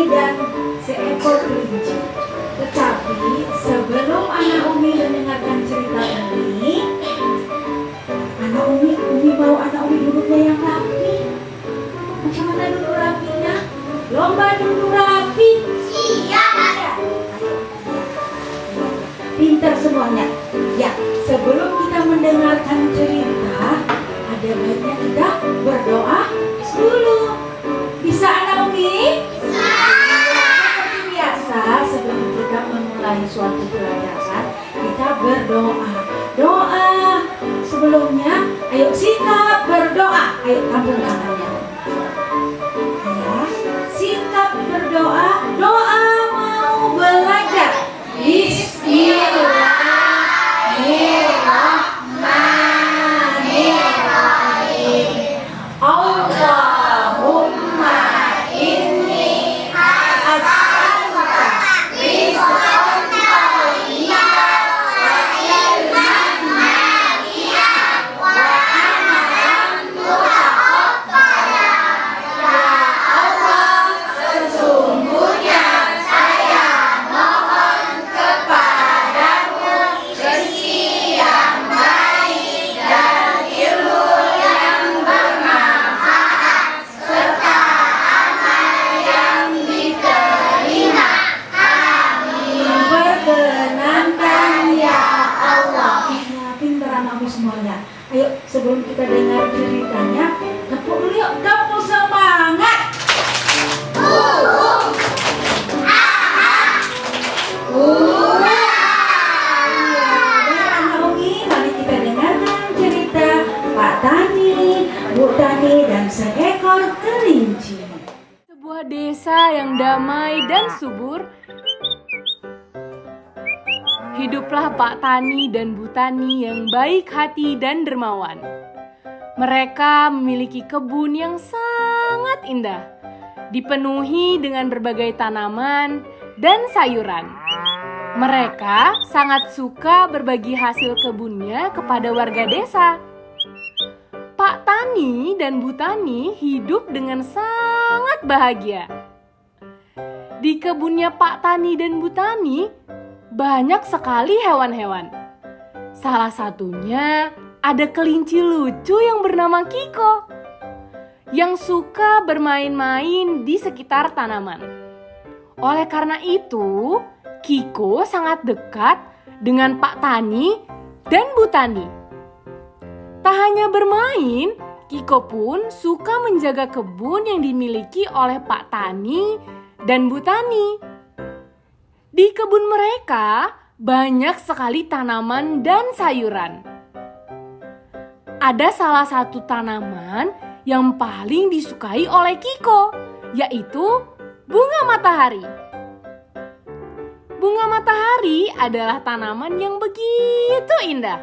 dan seekor kelinci. Tetapi sebelum anak Umi mendengarkan cerita ini, Umi mau anak Umi duduknya yang rapi. Macam mana duduk rapinya? Lomba duduk rapi. Siap. Ya. Pintar semuanya. Ya, sebelum kita mendengarkan cerita, ada baiknya kita berdoa dulu. Bisa anak Umi? Bisa. Seperti biasa, sebelum kita memulai suatu pelajaran, kita berdoa. Doa sebelumnya, ayo sikap berdoa. Ayo tampung tangannya. Ya, sikap berdoa. Doa mau belajar. Bismillahirrahmanirrahim. Allahumma inni as'aluka rizqan thayyiban wa ilman nafi'an wa amalan mutaqabbalan. Ya Allah, sesungguhnya saya mohon kepadamu rezeki yang baik dan ilmu yang bermanfaat serta amal yang diterima. Amin. Perkenankan ya Allah. Ya, pintar anak semuanya. Ayo, sebelum kita dengar ceritanya, tepuk dulu yuk, tepuk semangat. Baik anak Umi, mari kita dengarkan cerita Pak Tani, Bu Tani, dan seekor kelinci. Sebuah desa yang damai dan subur, hiduplah Pak Tani dan Bu Tani yang baik hati dan dermawan. Mereka memiliki kebun yang sangat indah, dipenuhi dengan berbagai tanaman dan sayuran. Mereka sangat suka berbagi hasil kebunnya kepada warga desa. Pak Tani dan Bu Tani hidup dengan sangat bahagia. Di kebunnya Pak Tani dan Bu Tani banyak sekali hewan-hewan. Salah satunya ada kelinci lucu yang bernama Kiko, yang suka bermain-main di sekitar tanaman. Oleh karena itu, Kiko sangat dekat dengan Pak Tani dan Bu Tani. Tak hanya bermain, Kiko pun suka menjaga kebun yang dimiliki oleh Pak Tani dan Bu Tani. Di kebun mereka banyak sekali tanaman dan sayuran. Ada salah satu tanaman yang paling disukai oleh Kiko, yaitu bunga matahari. Bunga matahari adalah tanaman yang begitu indah.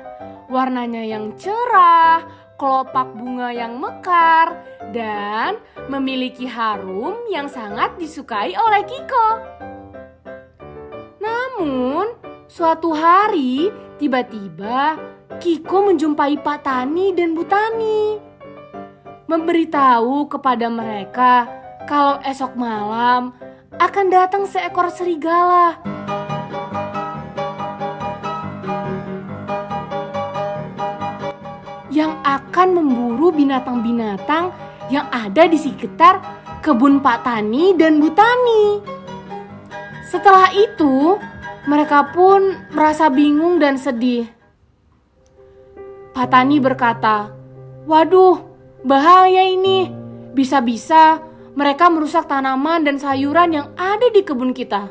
Warnanya yang cerah, kelopak bunga yang mekar, dan memiliki harum yang sangat disukai oleh Kiko. Namun, suatu hari tiba-tiba Kiko menjumpai Pak Tani dan Bu Tani. Memberitahu kepada mereka kalau esok malam akan datang seekor serigala. Yang akan memburu binatang-binatang yang ada di sekitar kebun Pak Tani dan Bu Tani. Setelah itu, mereka pun merasa bingung dan sedih. Pak Tani berkata, "Waduh, bahaya ini. Bisa-bisa mereka merusak tanaman dan sayuran yang ada di kebun kita."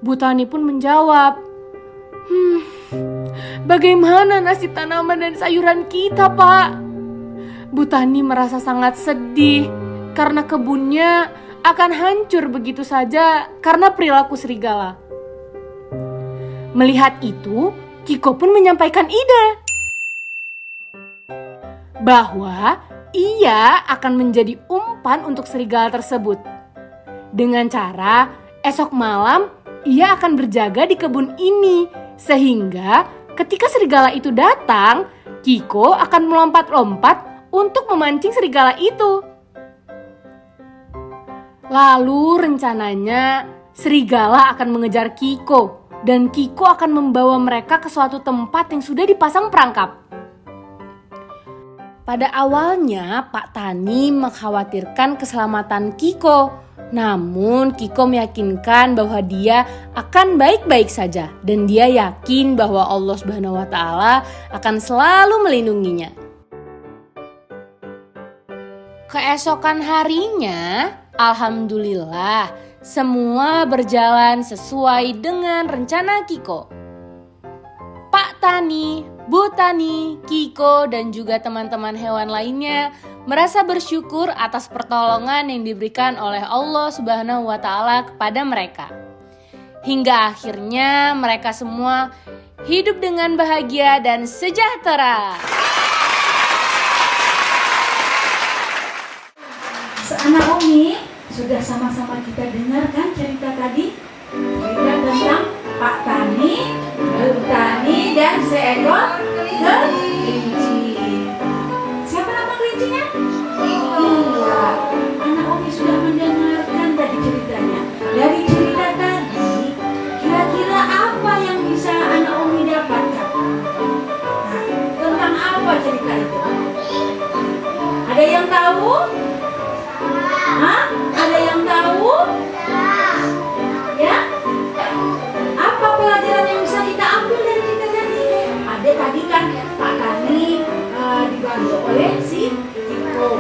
Bu Tani pun menjawab, "Bagaimana nasib tanaman dan sayuran kita, Pak?" Bu Tani merasa sangat sedih karena kebunnya akan hancur begitu saja karena perilaku serigala. Melihat itu, Kiko pun menyampaikan ide bahwa ia akan menjadi umpan untuk serigala tersebut. Dengan cara esok malam ia akan berjaga di kebun ini, sehingga ketika serigala itu datang, Kiko akan melompat-lompat untuk memancing serigala itu. Lalu rencananya serigala akan mengejar Kiko dan Kiko akan membawa mereka ke suatu tempat yang sudah dipasang perangkap. Pada awalnya Pak Tani mengkhawatirkan keselamatan Kiko, namun Kiko meyakinkan bahwa dia akan baik-baik saja dan dia yakin bahwa Allah Subhanahu wa Ta'ala akan selalu melindunginya. Keesokan harinya, alhamdulillah, semua berjalan sesuai dengan rencana Kiko. Pak Tani, Bu Tani, Kiko, dan juga teman-teman hewan lainnya merasa bersyukur atas pertolongan yang diberikan oleh Allah Subhanahu wa Ta'ala kepada mereka. Hingga akhirnya mereka semua hidup dengan bahagia dan sejahtera. Anak Umi, sudah sama-sama kita dengarkan cerita tadi? Cerita tentang Pak Tani, Bu Tani, dan seekor kelinci. Siapa nama kelincinya? Iya, anak Umi sudah mendengarkan tadi ceritanya. Dari cerita tadi, kira-kira apa yang bisa anak Umi dapatkan? Nah, tentang apa cerita itu? Ada yang tahu? Hah? Ada yang tahu? Ya? Apa pelajaran yang bisa kita ambil dari cerita tadi? Ada tadi kan Pak Tani dibantu oleh si Kiko,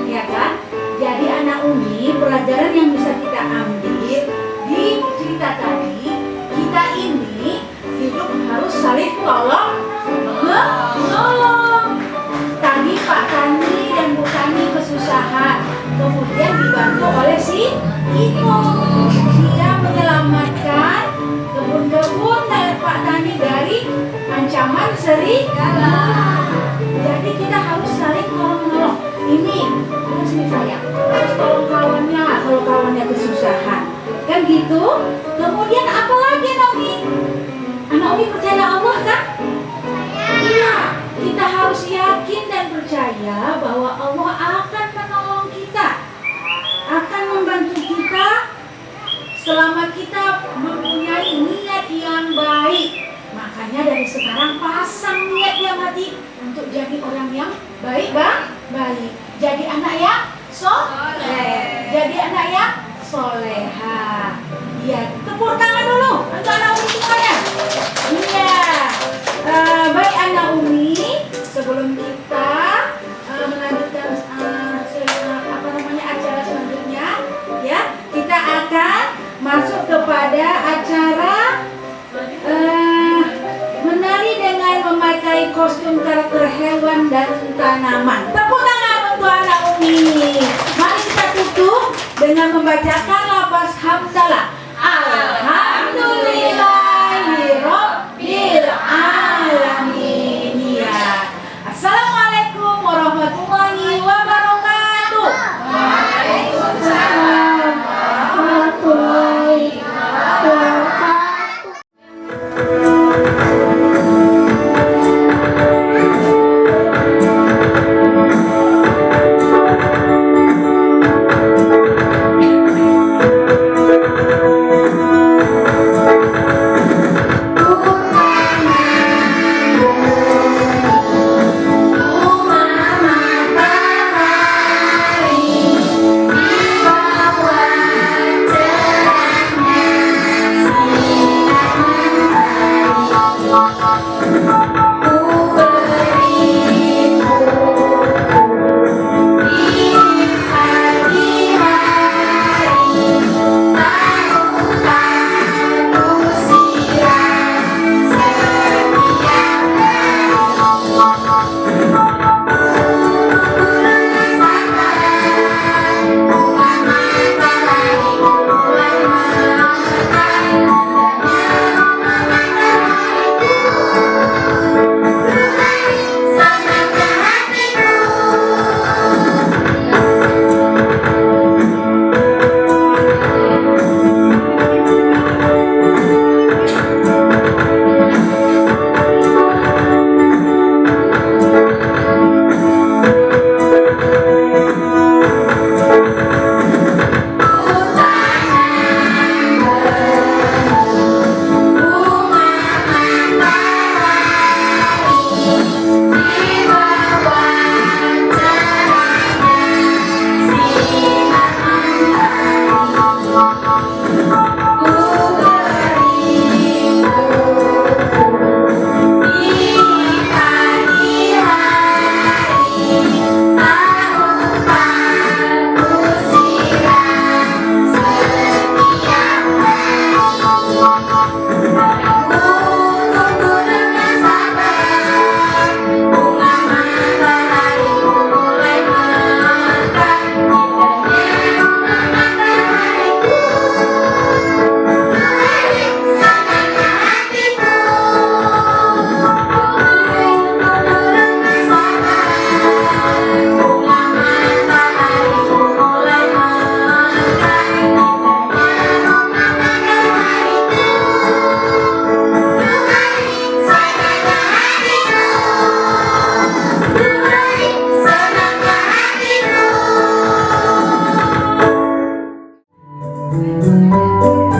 ya kan? Jadi anak Umi, pelajaran yang bisa kita ambil di cerita tadi, kita ini hidup harus saling tolong menolong. Tadi Pak Tani dan Bu Tani kesusahan, kemudian dibantu oleh si Kiko. Dia menyelamatkan kebun-kebun dari Pak Tani dari ancaman serigala. Jadi kita harus saling tolong-menolong. Ini sini saya harus tolong kawannya kalau kawannya kesusahan, kan gitu. Kemudian apa lagi Naomi? Anak Umi percaya Allah kan? Iya, kita harus yakin dan percaya bahwa Allah akan menolong kita, akan membantu kita selama kita mempunyai niat yang baik. Makanya dari sekarang pasang niat yang hati untuk jadi orang yang baik, baik. Jadi anak yang soleh, jadi anak yang soleha. Iya, tepuk tangan dulu untuk anak Umi semuanya. Iya. Baik anak Umi, sebelum kita melanjutkan acara selanjutnya, ya, kita akan masuk kepada acara menari dengan memakai kostum karakter hewan dan tanaman. Tepuk tangan untuk anak Umi. Mari kita tutup dengan membacakan lafaz hamdalah. Alhamdulillahirabbil alamin. Ya. Assalamualaikum warahmatullahi wabarakatuh. Waalaikumsalam warahmatullahi wabarakatuh. Ayo,